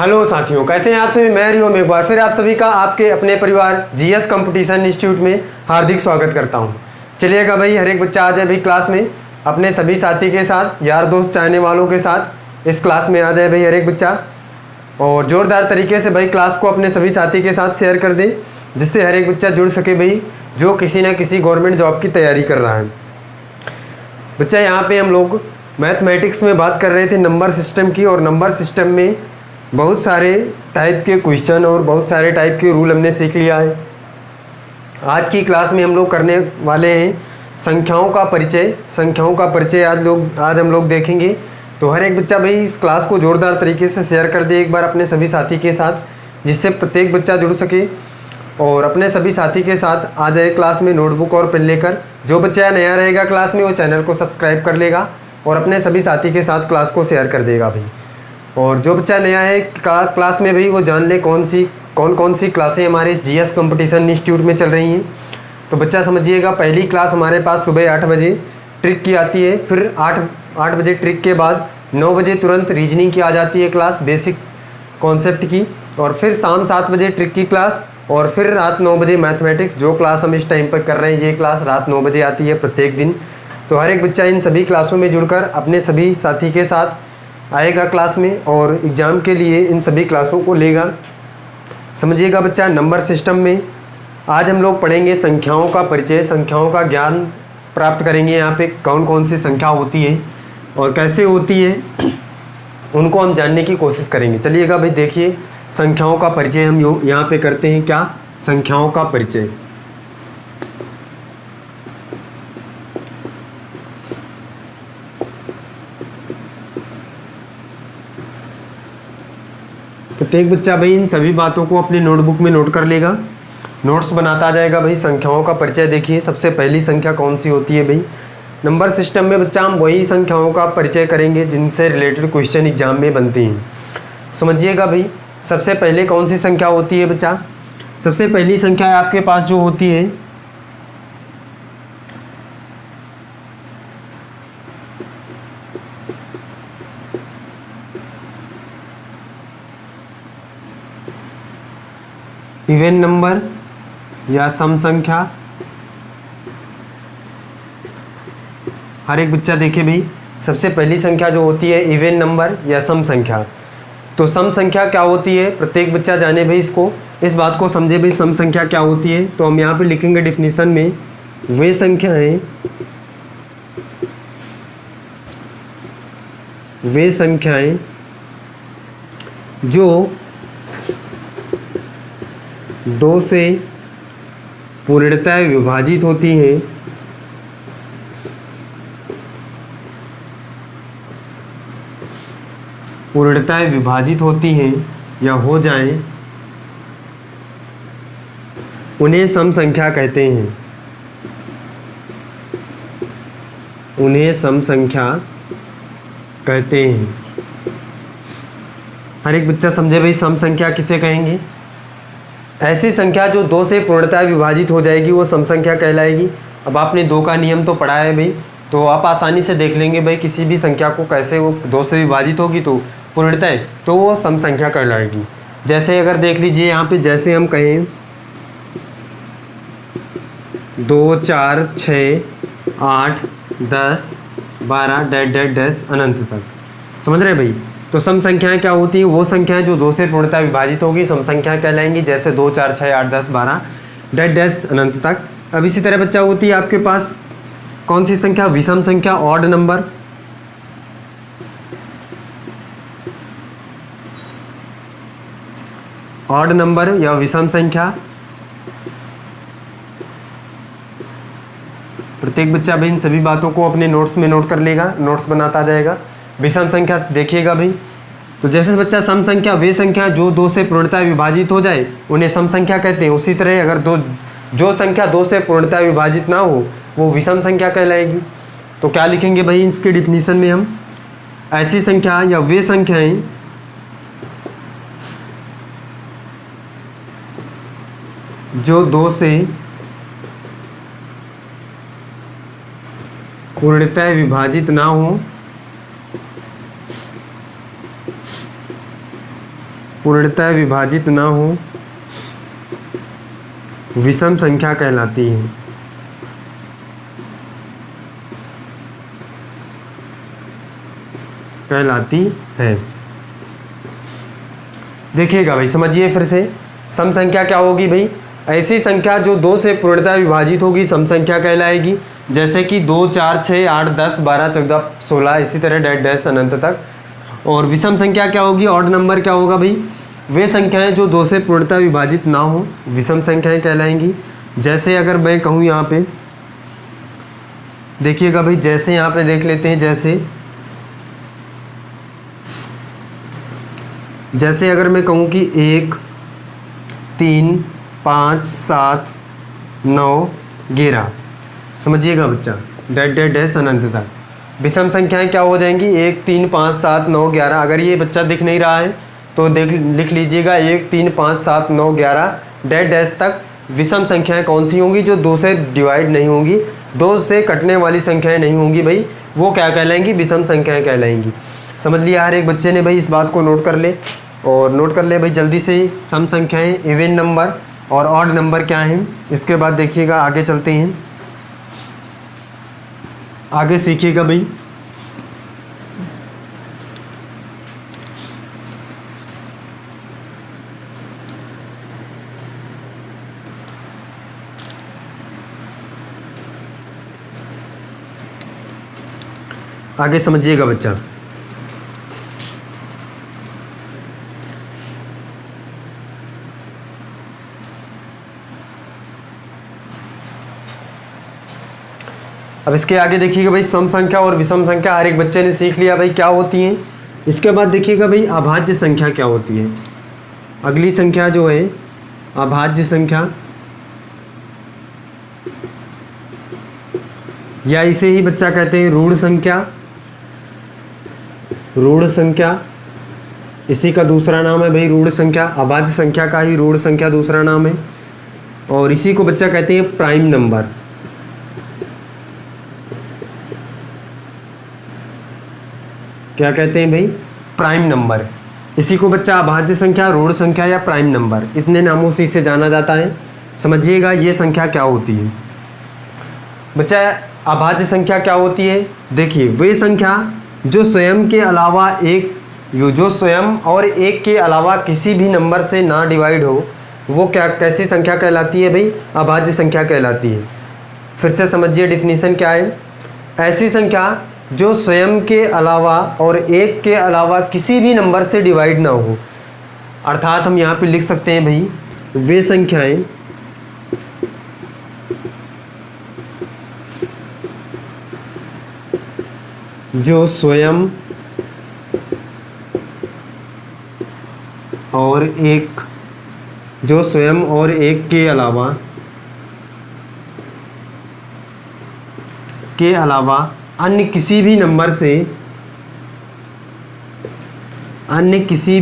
Hello साथियों, कैसे हैं आप सभी। मैं हरिओम एक बार फिर आप सभी का आपके अपने परिवार जीएस कंपटीशन इंस्टीट्यूट में हार्दिक स्वागत करता हूं। चलिएगा भाई, हर एक बच्चा आ जाए भाई क्लास में अपने सभी साथी के साथ, यार दोस्त चाहने वालों के साथ इस क्लास में आ जाए भाई हर एक बच्चा, और ज़ोरदार तरीके से भाई क्लास को अपने सभी साथी के साथ शेयर कर दें, जिससे हर एक बच्चा जुड़ सके भाई जो किसी न किसी गवर्नमेंट जॉब की तैयारी कर रहा है। बच्चा यहाँ पे हम लोग मैथमेटिक्स में बात कर रहे थे नंबर सिस्टम की, और नंबर सिस्टम में बहुत सारे टाइप के क्वेश्चन और बहुत सारे टाइप के रूल हमने सीख लिया है। आज की क्लास में हम लोग करने वाले हैं संख्याओं का परिचय। संख्याओं का परिचय आज हम लोग देखेंगे। तो हर एक बच्चा भाई इस क्लास को ज़ोरदार तरीके से शेयर कर दे एक बार अपने सभी साथी के साथ, जिससे प्रत्येक बच्चा जुड़ सके और अपने सभी साथी के साथ आ जाए क्लास में नोटबुक और पेन लेकर। जो बच्चा नया रहेगा क्लास में वो चैनल को सब्सक्राइब कर लेगा और अपने सभी साथी के साथ क्लास को शेयर कर देगा भाई। और जो बच्चा नया है क्लास में भाई वो जान ले कौन कौन सी क्लासें हमारे इस जीएस कंपटीशन इंस्टीट्यूट में चल रही हैं। तो बच्चा समझिएगा, पहली क्लास हमारे पास सुबह 8 बजे ट्रिक की आती है, फिर 8 बजे ट्रिक के बाद 9 बजे तुरंत रीजनिंग की आ जाती है क्लास बेसिक कॉन्सेप्ट की, और फिर शाम 7 बजे ट्रिक की क्लास, और फिर रात 9 बजे मैथमेटिक्स। जो क्लास हम इस टाइम पर कर रहे हैं ये क्लास रात 9 बजे आती है प्रत्येक दिन। तो हर एक बच्चा इन सभी क्लासों में जुड़कर अपने सभी साथी के साथ आएगा क्लास में और एग्ज़ाम के लिए इन सभी क्लासों को लेगा। समझिएगा बच्चा, नंबर सिस्टम में आज हम लोग पढ़ेंगे संख्याओं का परिचय, संख्याओं का ज्ञान प्राप्त करेंगे। यहाँ पे कौन कौन सी संख्या होती है और कैसे होती है उनको हम जानने की कोशिश करेंगे। चलिएगा भाई, देखिए संख्याओं का परिचय हम यहाँ पे करते हैं। क्या? संख्याओं का परिचय। प्रत्येक बच्चा भाई इन सभी बातों को अपनी नोटबुक में नोट कर लेगा, नोट्स बनाता जाएगा भाई। संख्याओं का परिचय देखिए, सबसे पहली संख्या कौन सी होती है भाई? नंबर सिस्टम में बच्चा हम वही संख्याओं का परिचय करेंगे जिनसे रिलेटेड क्वेश्चन एग्जाम में बनती हैं। समझिएगा भाई, सबसे पहले कौन सी संख्या होती है बच्चा? सबसे पहली संख्या आपके पास जो होती है इवन नंबर या सम संख्या। हर एक बच्चा देखे भाई, सबसे पहली संख्या जो होती है इवन नंबर या सम संख्या। तो सम संख्या क्या होती है प्रत्येक बच्चा जाने भाई, इसको इस बात को समझे भाई सम संख्या क्या होती है। तो हम यहाँ पे लिखेंगे डिफिनीशन में, वे संख्याएं जो 2 से पूर्णतः विभाजित होती हैं, या हो जाएं, उन्हें सम संख्या कहते हैं। हर एक बच्चा समझे भाई सम संख्या किसे कहेंगे? ऐसी संख्या जो 2 से पूर्णतः विभाजित हो जाएगी वो सम संख्या कहलाएगी। अब आपने 2 का नियम तो पढ़ा है भाई, तो आप आसानी से देख लेंगे भाई किसी भी संख्या को कैसे वो 2 से विभाजित होगी तो पूर्णतः तो वो सम संख्या कहलाएगी। जैसे अगर देख लीजिए यहाँ पे, जैसे हम कहें 2, 4, 6, 8, 10, 12 डैश डैश डैश अनंत तक। समझ रहे भाई? तो सम संख्याएं क्या होती हैं? वो संख्याएं जो 2 से पूर्णतः विभाजित होगी सम संख्या कहलाएंगी, जैसे 2, 4, 6, 8, 10, 12 डैश डैश अनंत तक। अब इसी तरह बच्चा होती है आपके पास कौन सी संख्या? विषम संख्या, ऑड नंबर। ऑड नंबर या विषम संख्या। प्रत्येक बच्चा भाई इन सभी बातों को अपने नोट्स में नोट कर लेगा, नोट्स बनाता जाएगा। विषम संख्या देखिएगा भाई, तो जैसे बच्चा सम संख्या वे संख्या जो 2 से पूर्णतः विभाजित हो जाए उन्हें सम संख्या कहते हैं। उसी तरह अगर जो संख्या 2 से पूर्णतः विभाजित ना हो वो विषम संख्या कहलाएगी। तो क्या लिखेंगे भाई इसके डिफिनीशन में हम? ऐसी संख्या या वे संख्याएं जो 2 से पूर्णतः विभाजित ना हो पूर्णतः विभाजित ना हो विषम संख्या कहलाती है। देखिएगा भाई, समझिए फिर से। सम संख्या क्या होगी भाई? ऐसी संख्या जो 2 से पूर्णतः विभाजित होगी सम संख्या कहलाएगी। जैसे कि 2, 4, 6, 8, 10, 12, 14, 16 इसी तरह डैश डैश अनंत तक। और विषम संख्या क्या होगी? ऑड नंबर क्या होगा भाई? वे संख्याएं जो 2 से पूर्णतः विभाजित ना हो विषम संख्याएं कहलाएंगी। जैसे अगर मैं कहूँ यहाँ पे, देखिएगा भाई, जैसे यहाँ पे देख लेते हैं। जैसे अगर मैं कहूँ कि 1, 3, 5, 7, 9, 11, समझिएगा बच्चा, डैश डैश डैश अनंत तक। विषम संख्याएं क्या हो जाएंगी? 1, 3, 5, 7, 9, 11। अगर ये बच्चा दिख नहीं रहा है तो लिख लीजिएगा 1, 3, 5, 7, 9, 11 डैश डैश तक। विषम संख्याएं कौन सी होंगी? जो 2 से डिवाइड नहीं होंगी, 2 से कटने वाली संख्याएं नहीं होंगी भाई, वो क्या कहलाएंगी? विषम संख्याएं कहलाएंगी। समझ लिया हर एक बच्चे ने भाई? इस बात को नोट कर ले, और नोट कर ले भाई जल्दी से। सम संख्याएं, इवन नंबर और ऑड नंबर क्या हैं, इसके बाद देखिएगा। आगे चलते हैं, आगे सीखिएगा भाई। आगे समझिएगा बच्चा। अब इसके आगे देखिएगा भाई, सम संख्या और विषम संख्या हर एक बच्चे ने सीख लिया भाई क्या होती हैं। इसके बाद देखिएगा भाई, अभाज्य संख्या क्या होती है। अगली संख्या जो है अभाज्य संख्या, या इसे ही बच्चा कहते हैं ऋण संख्या। ऋण संख्या इसी का दूसरा नाम है भाई, ऋण संख्या। अभाज्य संख्या का ही ऋण संख्या दूसरा नाम है। और इसी को बच्चा कहते हैं प्राइम नंबर। क्या कहते हैं भाई? Prime number. इसी को बच्चा अभाज्य संख्या, ऋण संख्या या प्राइम नंबर, इतने नामों से इसे जाना जाता है। समझिएगा ये संख्या क्या होती है बच्चा। अभाज्य संख्या क्या होती है? देखिए, वे संख्या जो स्वयं के अलावा एक के अलावा किसी भी नंबर से ना डिवाइड हो, वो कैसी संख्या कहलाती है भाई? अभाज्य संख्या कहलाती है। फिर से समझिए डिफिनीशन क्या है। ऐसी संख्या जो स्वयं के अलावा और एक के अलावा किसी भी नंबर से डिवाइड ना हो, अर्थात हम यहाँ पे लिख सकते हैं भाई, वे संख्याएं जो स्वयं और एक के अलावा अन्य किसी भी नंबर से, अन्य किसी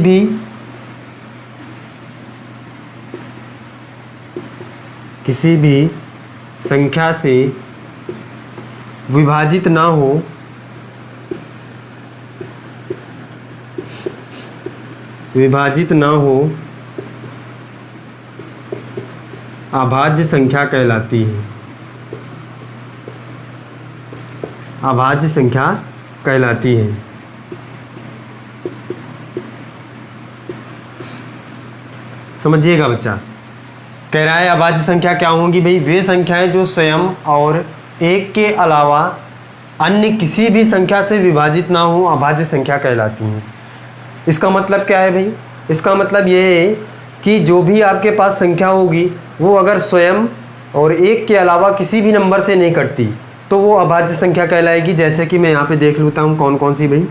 भी संख्या से विभाजित ना हो, अभाज्य संख्या कहलाती है। अभाज्य संख्या कहलाती है। समझिएगा बच्चा, कह रहा है अभाज्य संख्या क्या होंगी भाई? वे संख्याएं जो स्वयं और एक के अलावा अन्य किसी भी संख्या से विभाजित ना हो, अभाज्य संख्या कहलाती हैं। इसका मतलब क्या है भाई? इसका मतलब ये है कि जो भी आपके पास संख्या होगी वो अगर स्वयं और एक के अलावा किसी भी नंबर से नहीं कटती तो वो अभाज्य संख्या कहलाएगी। जैसे कि मैं यहाँ पे देख लेता हूँ कौन कौन सी भाई।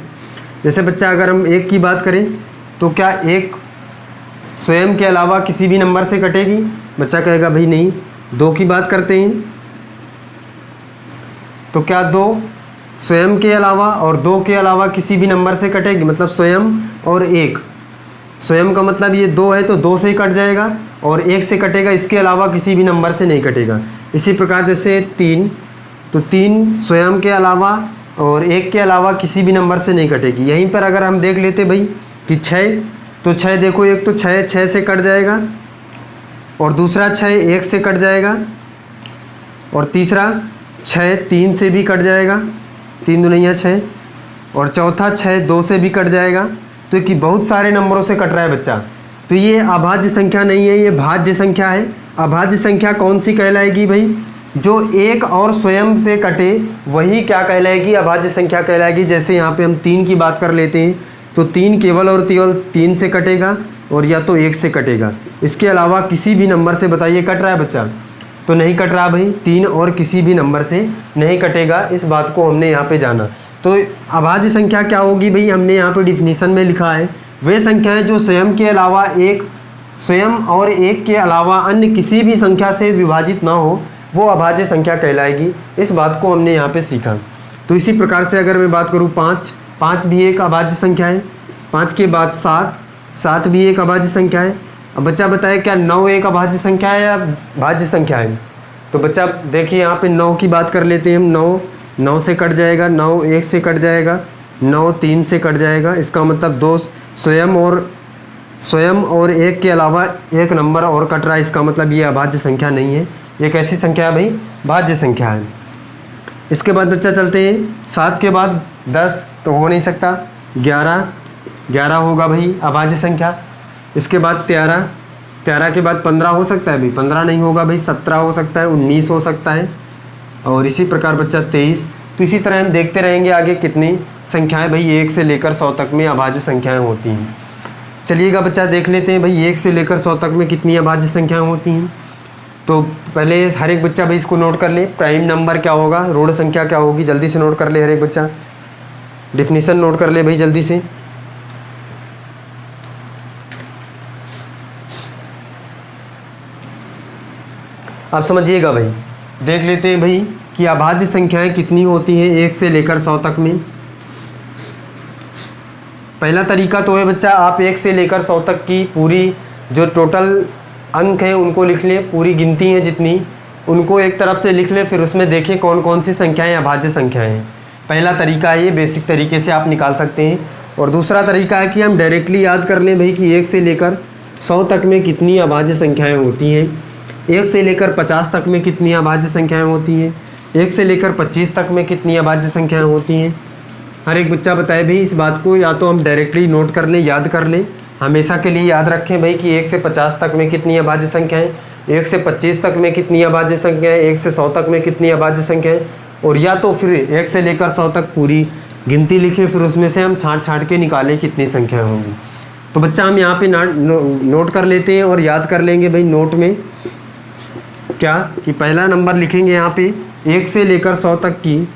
जैसे बच्चा अगर हम एक की बात करें तो क्या एक स्वयं के अलावा किसी भी नंबर से कटेगी? बच्चा कहेगा भाई नहीं। 2 की बात करते हैं तो क्या 2 स्वयं के अलावा और 2 के अलावा किसी भी नंबर से कटेगी? मतलब स्वयं और 1। स्वयं का मतलब ये 2 है तो 2 से ही कट जाएगा, और 1 से कटेगा, इसके अलावा किसी भी नंबर से नहीं कटेगा। इसी प्रकार जैसे 3, तो 3 स्वयं के अलावा और 1 के अलावा किसी भी नंबर से नहीं कटेगी। यहीं पर अगर हम देख लेते भाई कि 6, तो 6 देखो, एक तो 6 से कट जाएगा, और दूसरा 6 1 से कट जाएगा, और तीसरा 6 3 से भी कट जाएगा, 3 दूनिया 6, और चौथा 6 2 से भी कट जाएगा। तो कि बहुत सारे नंबरों से कट रहा है बच्चा। तो ये अभाज्य संख्या नहीं है, ये भाज्य संख्या है। अभाज्य संख्या कौन सी कहलाएगी भाई? जो एक और स्वयं से कटे वही क्या कहलाएगी? अभाज्य संख्या कहलाएगी। जैसे यहाँ पे हम 3 की बात कर लेते हैं, तो 3 केवल और केवल 3 से कटेगा, और या तो 1 से कटेगा। इसके अलावा किसी भी नंबर से बताइए कट रहा है बच्चा? तो नहीं कट रहा भाई, 3 और किसी भी नंबर से नहीं कटेगा। इस बात को हमने यहाँ पे जाना। तो अभाज्य संख्या क्या होगी भाई? हमने यहाँ पे डिफिनीशन में लिखा है, वे संख्याएं जो स्वयं और एक के अलावा अन्य किसी भी संख्या से विभाजित ना हो, वो अभाज्य संख्या कहलाएगी। इस बात को हमने यहाँ पे सीखा। तो इसी प्रकार से अगर मैं बात करूँ 5 भी एक अभाज्य संख्या है। 5 के बाद 7 भी एक अभाज्य संख्या है। अब बच्चा बताए क्या 9 एक अभाज्य संख्या है या भाज्य संख्या है? तो बच्चा देखिए यहाँ पे 9 की बात कर लेते हैं हम। 9 से कट जाएगा, 9 1 से कट जाएगा, 9 3 से कट जाएगा। इसका मतलब 2 स्वयं और एक के अलावा एक नंबर और कट रहा है। इसका मतलब ये अभाज्य संख्या नहीं है। ये कैसी संख्या है भाई? भाज्य संख्या है। इसके बाद बच्चा चलते हैं 7 के बाद 10 तो हो नहीं सकता, 11 होगा भाई अभाज्य संख्या। इसके बाद 13 के बाद 15 हो सकता है भाई? 15 नहीं होगा भाई, 17 हो सकता है, 19 हो सकता है, और इसी प्रकार बच्चा 23। तो इसी तरह हम देखते रहेंगे आगे कितनी संख्याएं भाई 1 से लेकर 100 तक में अभाज्य संख्याएं होती हैं। चलिएगा बच्चा देख लेते हैं भाई 1 से लेकर 100 तक में कितनी अभाज्य संख्याएं होती हैं। तो पहले हर एक बच्चा भाई इसको नोट कर ले। प्राइम नंबर क्या होगा, ऋण संख्या क्या होगी, जल्दी से नोट कर ले हर एक बच्चा। डिफिनीशन नोट कर ले भाई जल्दी से। आप समझिएगा भाई, देख लेते हैं भाई कि अभाज्य संख्याएं कितनी होती हैं 1 से लेकर 100 तक में। पहला तरीका तो है बच्चा, आप 1 से लेकर 100 तक की पूरी जो टोटल अंक हैं उनको लिख लें, पूरी गिनती है जितनी, उनको एक तरफ से लिख लें, फिर उसमें देखें कौन कौन सी संख्याएं अभाज्य संख्याएं हैं। पहला तरीका है ये, बेसिक तरीके से आप निकाल सकते हैं। और दूसरा तरीका है कि हम डायरेक्टली याद कर लें भाई कि 1 से लेकर 100 तक में कितनी अभाज्य संख्याएँ होती हैं, 1 से लेकर 50 तक में कितनी अभाज्य संख्याएँ होती हैं, 1 से लेकर 25 तक में कितनी अभाज्य संख्याएँ होती हैं। हर एक बच्चा बताए भाई इस बात को, या तो हम डायरेक्टली नोट कर लें, याद कर लें, हमेशा के लिए याद रखें भाई कि 1 से 50 तक में कितनी अभाज्य संख्याएँ, 1 से 25 तक में कितनी अभाज्य संख्याएँ, 1 से 100 तक में कितनी अभाज्य संख्याएँ, और या तो फिर 1 से लेकर 100 तक पूरी गिनती लिखें, फिर उसमें से हम छाँट के निकालें कितनी संख्याएँ होंगी। तो बच्चा हम यहाँ पे नोट कर लेते हैं और याद कर लेंगे भाई नोट में क्या कि पहला नंबर लिखेंगे यहाँ पे 1 से लेकर 100 तक की,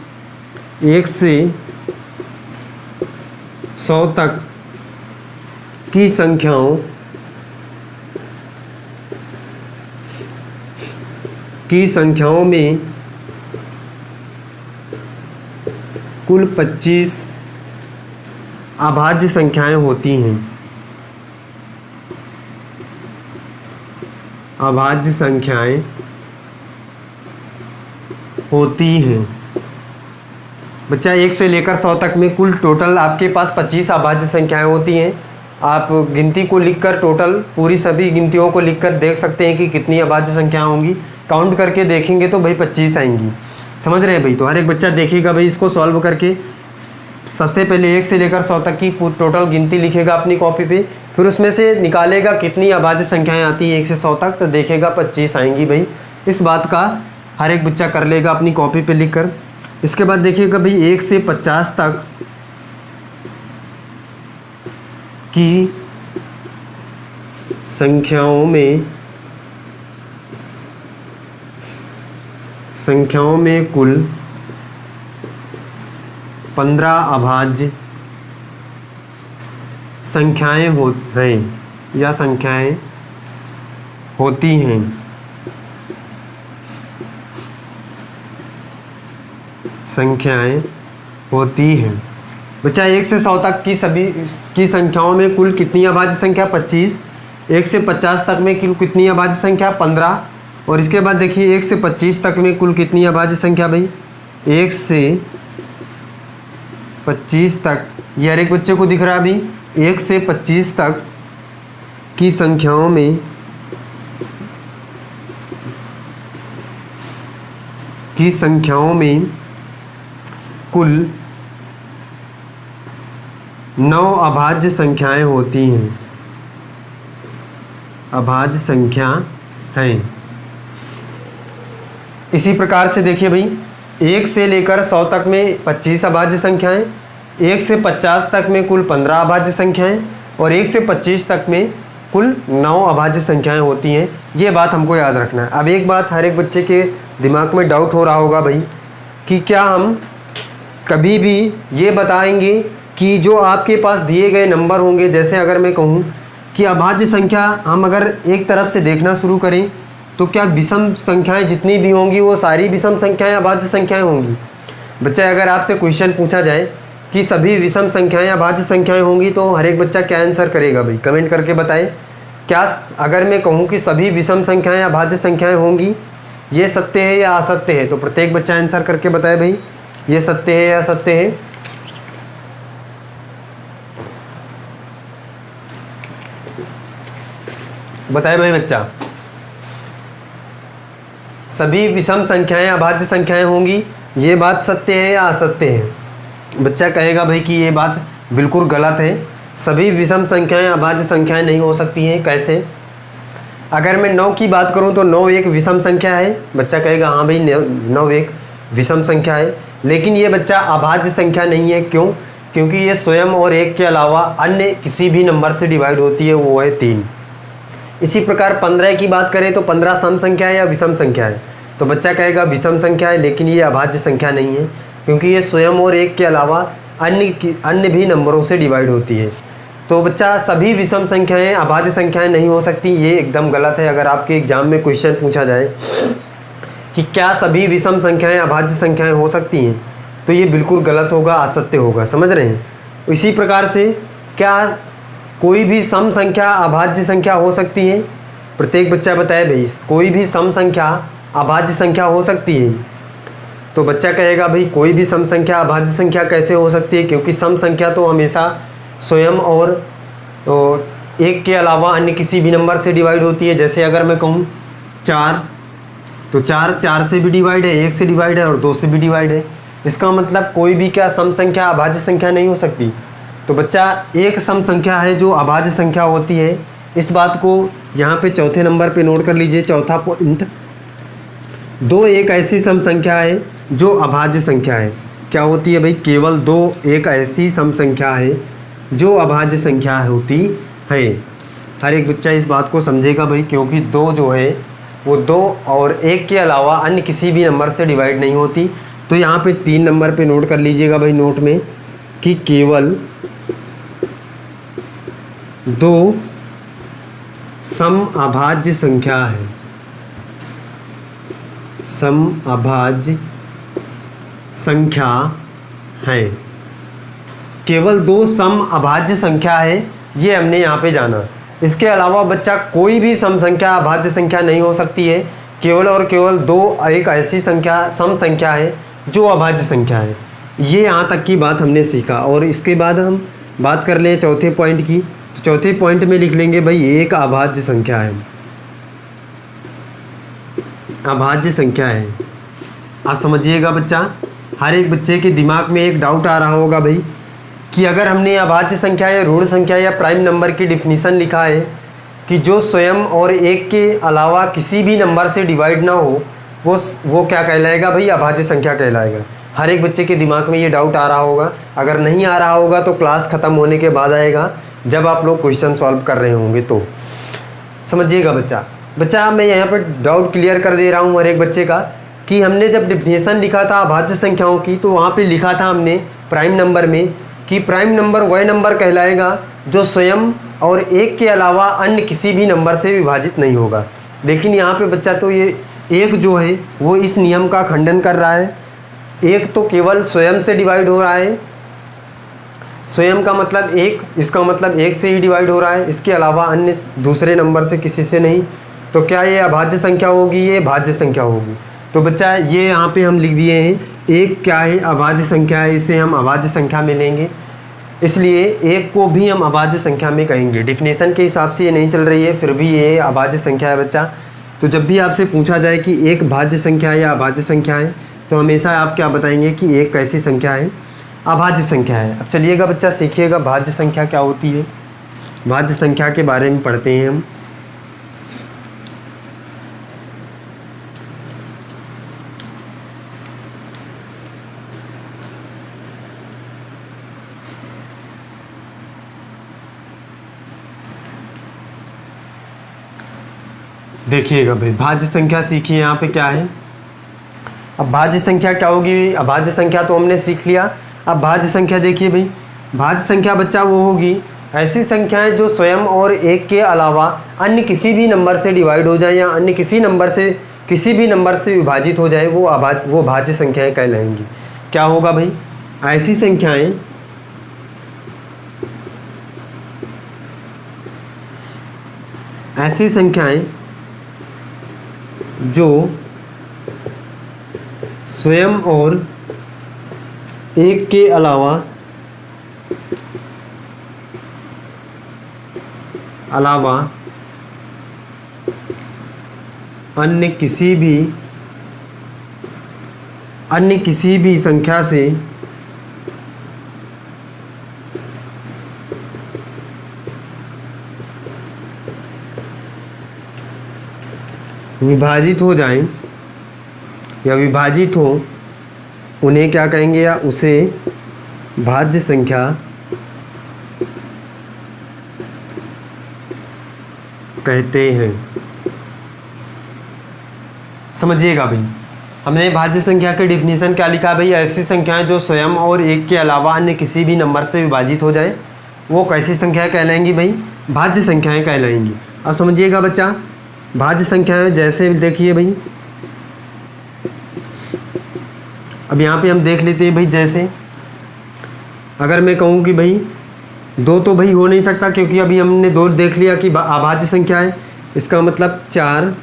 1 से 100 तक की संख्याओं में कुल 25 अभाज्य संख्याएं होती हैं। अभाज्य संख्याएं होती हैं बच्चा 1 से लेकर 100 तक में कुल टोटल आपके पास 25 अभाज्य संख्याएं होती हैं। आप गिनती को लिखकर टोटल पूरी सभी गिनतियों को लिखकर देख सकते हैं कि कितनी अभाज्य संख्याएं होंगी। काउंट करके देखेंगे तो भाई 25 आएंगी। समझ रहे हैं भाई? तो हर एक बच्चा देखेगा भाई इसको सॉल्व करके। सबसे पहले 1 से लेकर 100 तक की टोटल गिनती लिखेगा अपनी कॉपी पे, फिर उसमें से निकालेगा कितनी अभाज्य संख्याएं आती हैं 1 से 100 तक, तो देखेगा 25 आएंगी भाई। इस बात का हर एक बच्चा कर लेगा अपनी कॉपी पे लिख कर। इसके बाद देखिएगा भाई 1 से 50 तक की संख्याओं में कुल 15 अभाज्य संख्याएं होती हैं। संख्याएं होती हैं बच्चा 1 से 100 तक की सभी की संख्याओं में कुल कितनी अभाज्य संख्या 25, 1 से 50 तक में कुल कितनी अभाज्य संख्या 15, और इसके बाद देखिए 1 से 25 तक में कुल कितनी अभाज्य संख्या भाई 1 से 25 तक। ये हर एक बच्चे को दिख रहा है अभी 1 से 25 तक की संख्याओं में कुल 9 अभाज्य संख्याएं होती हैं। अभाज्य संख्या हैं। इसी प्रकार से देखिए भाई, 1 से लेकर 100 तक में 25 अभाज्य संख्याएं, 1 से 50 तक में कुल 15 अभाज्य संख्याएं और 1 से 25 तक में कुल 9 अभाज्य संख्याएं होती हैं। ये बात हमको याद रखना है। अब एक बात हर एक बच्चे के दिमाग में डाउट हो रहा होगा भाई कि क्या हम कभी भी ये बताएंगे कि जो आपके पास दिए गए नंबर होंगे, जैसे अगर मैं कहूँ कि अभाज्य संख्या हम अगर एक तरफ से देखना शुरू करें तो क्या विषम संख्याएं जितनी भी होंगी वो सारी विषम संख्याएं अभाज्य संख्याएं होंगी? बच्चा अगर आपसे क्वेश्चन पूछा जाए कि सभी विषम संख्याएं अभाज्य संख्याएं होंगी तो हर एक बच्चा क्या आंसर करेगा भाई? कमेंट करके बताएं। क्या अगर मैं कहूँ कि सभी विषम संख्याएं अभाज्य संख्याएं होंगी, ये सत्य है या असत्य है? तो प्रत्येक बच्चा आंसर करके बताए भाई, ये सत्य है या असत्य है। बताए भाई बच्चा, सभी विषम संख्याएं अभाज्य संख्याएं होंगी, ये बात सत्य है या असत्य है? बच्चा कहेगा भाई कि ये बात बिल्कुल गलत है, सभी विषम संख्याएं अभाज्य संख्याएं नहीं हो सकती हैं। कैसे? अगर मैं 9 की बात करूं तो 9 एक विषम संख्या है। बच्चा कहेगा हाँ भाई 9 एक विषम संख्या है, लेकिन ये बच्चा अभाज्य संख्या नहीं है। क्यों? क्योंकि ये स्वयं और 1 के अलावा अन्य किसी भी नंबर से डिवाइड होती है, वो है 3। इसी प्रकार 15 की बात करें तो 15 सम संख्या है या विषम संख्या है? तो बच्चा कहेगा विषम संख्या है, लेकिन ये अभाज्य संख्या नहीं है क्योंकि ये स्वयं और 1 के अलावा अन्य भी नंबरों से डिवाइड होती है। तो बच्चा सभी विषम संख्याएं अभाज्य संख्याएं नहीं हो सकती, ये एकदम गलत है। अगर आपके एग्जाम में क्वेश्चन पूछा जाए कि क्या सभी विषम संख्याएं अभाज्य संख्याएं हो सकती हैं, तो ये बिल्कुल गलत होगा, असत्य होगा। समझ रहे हैं? इसी प्रकार से क्या कोई भी सम संख्या अभाज्य संख्या हो सकती है? प्रत्येक बच्चा बताए भाई, कोई भी सम संख्या अभाज्य संख्या हो सकती है? तो बच्चा कहेगा भाई कोई भी सम संख्या अभाज्य संख्या कैसे हो सकती है? क्योंकि सम संख्या तो हमेशा स्वयं और 1 के अलावा अन्य किसी भी नंबर से डिवाइड होती है। जैसे अगर मैं कहूँ 4, तो 4 से भी डिवाइड है, 1 से डिवाइड है और 2 से भी डिवाइड है। इसका मतलब कोई भी क्या सम संख्या अभाज्य संख्या नहीं हो सकती। तो बच्चा एक सम संख्या है जो अभाज्य संख्या होती है। इस बात को यहाँ पे चौथे नंबर पे नोट कर लीजिए, चौथा पॉइंट। 2 एक ऐसी सम संख्या है जो अभाज्य संख्या है। क्या होती है भाई? केवल 2 एक ऐसी सम संख्या है जो अभाज्य संख्या होती है। हर एक बच्चा इस बात को समझेगा भाई, क्योंकि 2 जो है वो 2 और 1 के अलावा अन्य किसी भी नंबर से डिवाइड नहीं होती। तो यहाँ पे 3 नंबर पे नोट कर लीजिएगा भाई नोट में कि केवल 2 सम अभाज्य संख्या है। सम अभाज्य संख्या है। केवल 2 सम अभाज्य संख्या है, ये हमने यहाँ पे जाना। इसके अलावा बच्चा कोई भी सम संख्या अभाज्य संख्या नहीं हो सकती है। केवल और केवल 2 एक ऐसी संख्या सम संख्या है जो अभाज्य संख्या है। ये यहाँ तक की बात हमने सीखा। और इसके बाद हम बात कर लें चौथे पॉइंट की। तो चौथे पॉइंट में लिख लेंगे भाई एक अभाज्य संख्या है। अभाज्य संख्या है। आप समझिएगा बच्चा, हर एक बच्चे के दिमाग में एक डाउट आ रहा होगा भाई कि अगर हमने अभाज्य संख्या या ऋण संख्या या प्राइम नंबर की डिफिनीशन लिखा है कि जो स्वयं और 1 के अलावा किसी भी नंबर से डिवाइड ना हो, वो क्या कहलाएगा भाई? अभाज्य संख्या कहलाएगा। हर एक बच्चे के दिमाग में ये डाउट आ रहा होगा। अगर नहीं आ रहा होगा तो क्लास ख़त्म होने के बाद आएगा, जब आप लोग क्वेश्चन सॉल्व कर रहे होंगे। तो समझिएगा बच्चा मैं यहाँ पर डाउट क्लियर कर दे रहा हूँ हर एक बच्चे का कि हमने जब डिफिनेशन लिखा था अभाज्य संख्याओं की, तो वहाँ पे लिखा था हमने प्राइम नंबर में कि प्राइम नंबर वह नंबर कहलाएगा जो स्वयं और 1 के अलावा अन्य किसी भी नंबर से विभाजित नहीं होगा। लेकिन यहाँ पे बच्चा तो ये 1 जो है वो इस नियम का खंडन कर रहा है। 1 तो केवल स्वयं से डिवाइड हो रहा है। स्वयं का मतलब 1, इसका मतलब 1 से ही डिवाइड हो रहा है, इसके अलावा अन्य दूसरे नंबर से किसी से नहीं। तो क्या ये अभाज्य संख्या होगी? ये भाज्य संख्या होगी। तो बच्चा ये यहाँ पे हम लिख दिए हैं। 1 क्या है? अभाज्य संख्या है, इसे हम अभाज्य संख्या में लेंगे। इसलिए एक को भी हम अभाज्य संख्या में कहेंगे। डिफिनेशन के हिसाब से ये नहीं चल रही है, फिर भी ये अभाज्य संख्या है बच्चा। तो जब भी आपसे पूछा जाए कि एक भाज्य संख्या है या अभाज्य संख्या है, तो हमेशा आप क्या बताएंगे कि एक कैसी संख्या है, अभाज्य संख्या है। अब चलिएगा बच्चा सीखिएगा भाज्य संख्या क्या होती है। भाज्य संख्या के बारे में पढ़ते हैं हम। देखिएगा भाई, भाज्य संख्या सीखिए। यहाँ पे क्या है, अब भाज्य संख्या क्या होगी। अभाज्य संख्या तो हमने सीख लिया। अब भाज्य संख्या देखिए भाई, भाज्य संख्या बच्चा वो होगी ऐसी संख्याएं जो स्वयं और एक के अलावा अन्य किसी भी नंबर से डिवाइड हो जाए या अन्य किसी भी नंबर से विभाजित हो जाए, वो भाज्य संख्याएं कहलाएंगी। क्या होगा भाई, ऐसी संख्याएं जो स्वयं और एक के अलावा अन्य किसी भी संख्या से विभाजित हो जाएं या विभाजित हो, उन्हें क्या कहेंगे या उसे भाज्य संख्या कहते हैं। समझिएगा भाई, हमने भाज्य संख्या के डिफिनीशन क्या लिखा भाई, ऐसी संख्याएं जो स्वयं और एक के अलावा अन्य किसी भी नंबर से विभाजित हो जाए, वो कैसी संख्याएं कहलाएंगी भाई, भाज्य संख्याएं कहलाएंगी। अब समझिएगा बच्चा, भाज्य संख्याएं जैसे देखिए भाई, अब यहाँ पे हम देख लेते हैं भाई। जैसे अगर मैं कहूँ कि भाई 2 तो भाई हो नहीं सकता, क्योंकि अभी हमने 2 देख लिया कि अभाज्य संख्या है। इसका मतलब 4,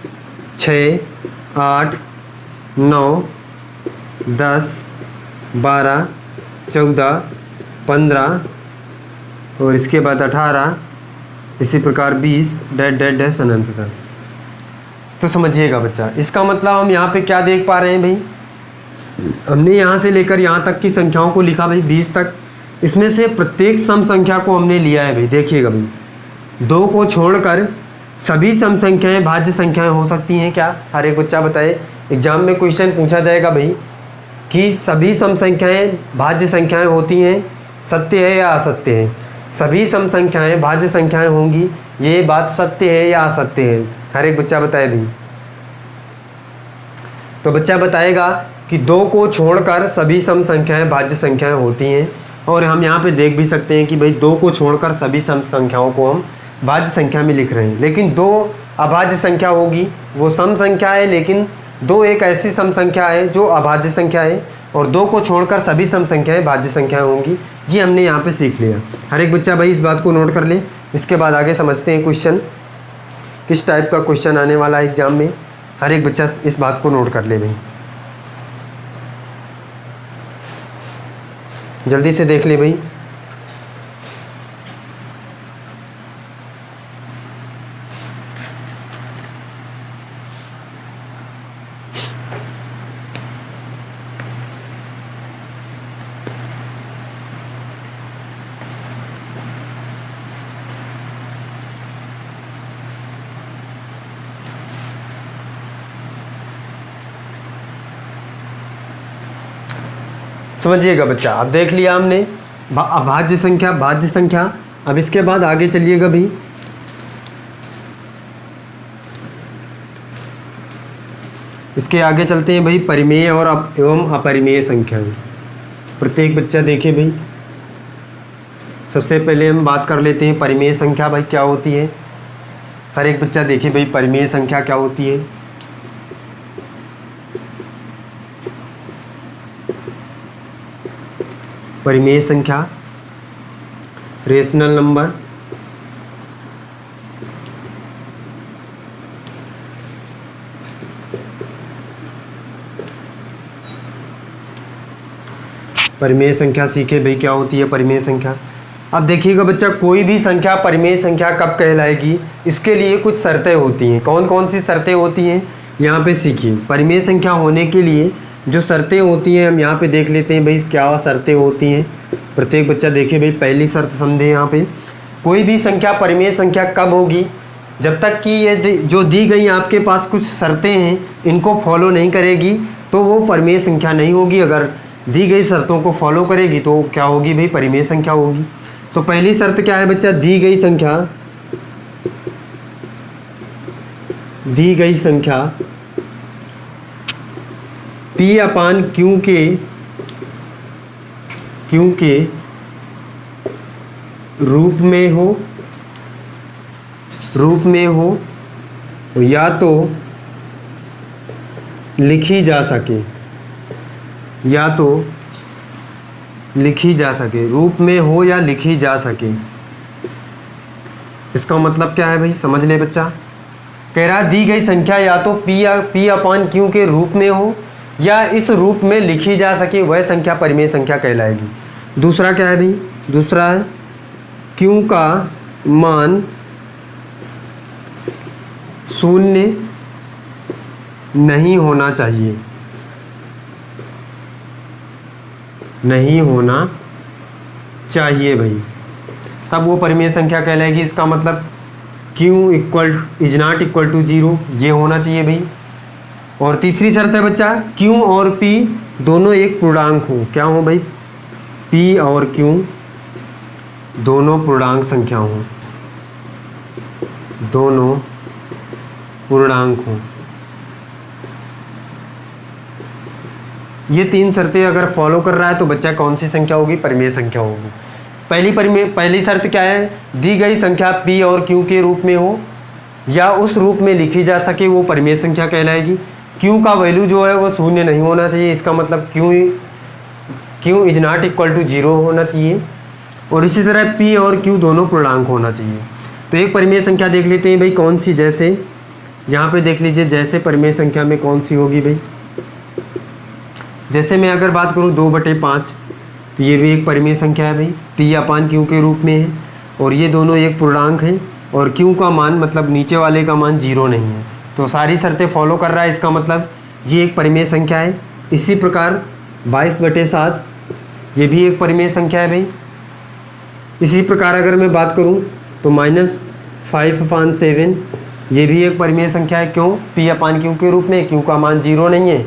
6, 8, 9, 10, 12, 14, 15 और इसके बाद 18, इसी प्रकार 20 डैश अनंत तक। तो समझिएगा बच्चा, इसका मतलब हम यहाँ पे क्या देख पा रहे हैं भाई, हमने यहाँ से लेकर यहाँ तक की संख्याओं को लिखा भाई 20 तक। इसमें से प्रत्येक सम संख्या को हमने लिया है भाई। देखिएगा भाई, 2 को छोड़कर सभी सम संख्याएं भाज्य संख्याएं हो सकती हैं क्या। हर एक बच्चा बताए, एग्जाम में क्वेश्चन पूछा जाएगा भाई कि सभी सम संख्याएं भाज्य संख्याएं होती हैं, सत्य है या असत्य है। सभी सम संख्याएं भाज्य संख्याएं होंगी, ये बात सत्य है या असत्य है। हर एक बच्चा बताए भाई। तो बच्चा बताएगा कि 2 को छोड़कर सभी सम संख्याएं भाज्य संख्याएं होती हैं। और हम यहाँ पे देख भी सकते हैं कि भाई 2 को छोड़कर सभी सम संख्याओं को हम भाज्य संख्या में लिख रहे हैं। लेकिन 2 अभाज्य संख्या होगी, वो सम संख्या है, लेकिन 2 एक ऐसी सम संख्या है जो अभाज्य संख्या है, और 2 को छोड़कर सभी सम संख्याएं भाज्य संख्याएं होंगी। ये हमने यहाँ पे सीख लिया। हर एक बच्चा भाई इस बात को नोट कर ले। इसके बाद आगे समझते हैं क्वेश्चन, किस टाइप का क्वेश्चन आने वाला है एग्जाम में। हर एक बच्चा इस बात को नोट कर ले भाई, जल्दी से देख ले भाई। समझिएगा बच्चा, अब देख लिया हमने अभाज्य संख्या, भाज्य संख्या। अब इसके बाद आगे चलिएगा भाई, इसके आगे चलते हैं भाई परिमेय और एवं अपरिमेय संख्याएं। प्रत्येक बच्चा देखे भाई, सबसे पहले हम बात कर लेते हैं परिमेय संख्या भाई क्या होती है। हर एक बच्चा देखे भाई परिमेय संख्या क्या होती है। परिमेय संख्या रेशनल नंबर परिमेय संख्या सीखे भाई क्या होती है परिमेय संख्या। अब देखिएगा बच्चा, कोई भी संख्या परिमेय संख्या कब कहलाएगी, इसके लिए कुछ शर्तें होती हैं। कौन कौन सी शर्तें होती हैं यहाँ पे सीखिए। परिमेय संख्या होने के लिए जो शर्तें होती हैं हम यहाँ पे देख लेते हैं भाई, क्या शर्तें होती हैं। प्रत्येक बच्चा देखिए भाई, पहली शर्त समझे यहाँ पे, कोई भी संख्या परिमेय संख्या कब होगी, जब तक कि ये जो दी गई आपके पास कुछ शर्तें हैं इनको फॉलो नहीं करेगी तो वो परिमेय संख्या नहीं होगी। अगर दी गई शर्तों को फॉलो करेगी तो क्या होगी भाई, परिमेय संख्या होगी। तो पहली शर्त क्या है बच्चा, दी गई संख्या P अपान Q के रूप में हो या तो लिखी जा सके, रूप में हो या लिखी जा सके। इसका मतलब क्या है भाई, समझ ले बच्चा। कह रहा दी गई संख्या या तो P अपान Q के रूप में हो या इस रूप में लिखी जा सके, वह संख्या परिमेय संख्या कहलाएगी। दूसरा क्या है भाई, दूसरा है Q का मान 0 नहीं होना चाहिए भाई, तब वो परिमेय संख्या कहलाएगी। इसका मतलब Q is not equal to 0, ये होना चाहिए भाई। और तीसरी शर्त है बच्चा, Q और P दोनों एक पूर्णांक हो। क्या हो भाई, P और Q दोनों पूर्णांक संख्या हो, दोनों पूर्णांक हो। ये तीन शर्तें अगर फॉलो कर रहा है तो बच्चा कौन सी संख्या होगी, परिमेय संख्या होगी। पहली शर्त क्या है, दी गई संख्या P और Q के रूप में हो या उस रूप में लिखी जा सके, वो परिमेय संख्या कहलाएगी। Q का वैल्यू जो है वो 0 नहीं होना चाहिए, इसका मतलब Q is not equal to 0 होना चाहिए। और इसी तरह P और Q दोनों पूर्णांक होना चाहिए। तो एक परिमेय संख्या देख लेते हैं भाई कौन सी, जैसे यहाँ पे देख लीजिए, जैसे परिमेय संख्या में कौन सी होगी भाई। जैसे मैं अगर बात करूँ 2/5, तो ये भी एक परिमेय संख्या है भाई, P अपान Q के रूप में है और ये दोनों एक पूर्णांक हैं और Q का मान मतलब नीचे वाले का मान 0 नहीं है। तो सारी शर्तें फॉलो कर रहा है, इसका मतलब ये एक परिमेय संख्या है। इसी प्रकार 22/7 ये भी एक परिमेय संख्या है भाई। इसी प्रकार अगर मैं बात करूँ तो -5/7 ये भी एक परिमेय संख्या है। क्यों, P अपान Q के रूप में, Q का मान 0 नहीं है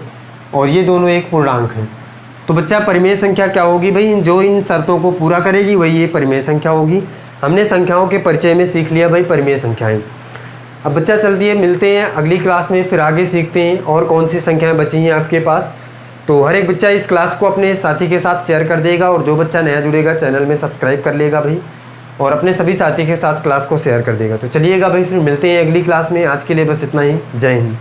और ये दोनों एक पूर्णांक हैं। तो बच्चा परिमेय संख्या क्या होगी भाई, जो इन शर्तों को पूरा करेगी वही ये परिमेय संख्या होगी। हमने संख्याओं के परिचय में सीख लिया भाई परिमेय संख्याएं। अब बच्चा चलती है, मिलते हैं अगली क्लास में, फिर आगे सीखते हैं और कौन सी संख्याएं बची हैं आपके पास। तो हर एक बच्चा इस क्लास को अपने साथी के साथ शेयर कर देगा और जो बच्चा नया जुड़ेगा चैनल में सब्सक्राइब कर लेगा भाई और अपने सभी साथी के साथ क्लास को शेयर कर देगा। तो चलिएगा भाई, फिर मिलते हैं अगली क्लास में। आज के लिए बस इतना ही, जय हिंद।